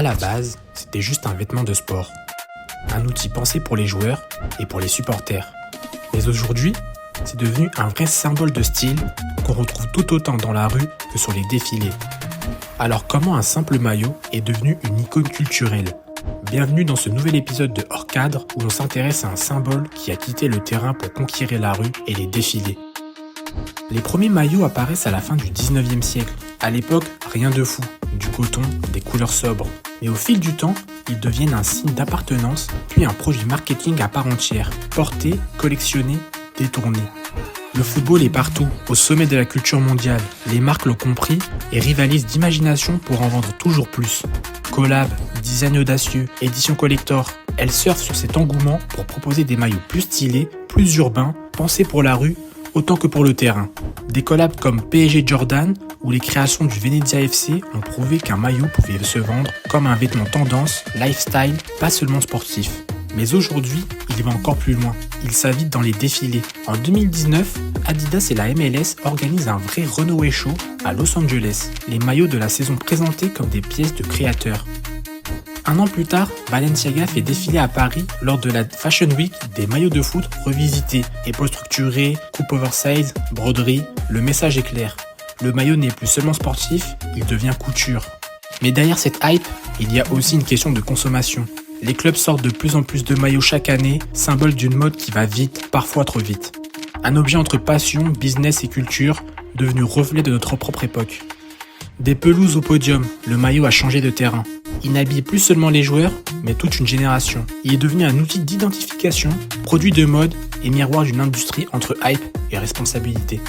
À la base, c'était juste un vêtement de sport. Un outil pensé pour les joueurs et pour les supporters. Mais aujourd'hui, c'est devenu un vrai symbole de style qu'on retrouve tout autant dans la rue que sur les défilés. Alors comment un simple maillot est devenu une icône culturelle ? Bienvenue dans ce nouvel épisode de Hors Cadre où on s'intéresse à un symbole qui a quitté le terrain pour conquérir la rue et les défilés. Les premiers maillots apparaissent à la fin du 19e siècle. À l'époque, rien de fou, du coton, des couleurs sobres. Mais au fil du temps, ils deviennent un signe d'appartenance, puis un produit marketing à part entière, porté, collectionné, détourné. Le football est partout, au sommet de la culture mondiale. Les marques l'ont compris et rivalisent d'imagination pour en vendre toujours plus. Collab, design audacieux, édition collector, elles surfent sur cet engouement pour proposer des maillots plus stylés, plus urbains, pensés pour la rue, autant que pour le terrain. Des collabs comme PSG Jordan ou les créations du Venezia FC ont prouvé qu'un maillot pouvait se vendre comme un vêtement tendance, lifestyle, pas seulement sportif. Mais aujourd'hui, il va encore plus loin. Il s'invite dans les défilés. En 2019, Adidas et la MLS organisent un vrai Runway Show à Los Angeles. Les maillots de la saison présentés comme des pièces de créateurs. Un an plus tard, Balenciaga fait défiler à Paris lors de la Fashion Week des maillots de foot revisités. Épaules structurées, coupe oversize, broderie, le message est clair. Le maillot n'est plus seulement sportif, il devient couture. Mais derrière cette hype, il y a aussi une question de consommation. Les clubs sortent de plus en plus de maillots chaque année, symbole d'une mode qui va vite, parfois trop vite. Un objet entre passion, business et culture, devenu reflet de notre propre époque. Des pelouses au podium, le maillot a changé de terrain. Il n'habille plus seulement les joueurs, mais toute une génération. Il est devenu un outil d'identification, produit de mode et miroir d'une industrie entre hype et responsabilité.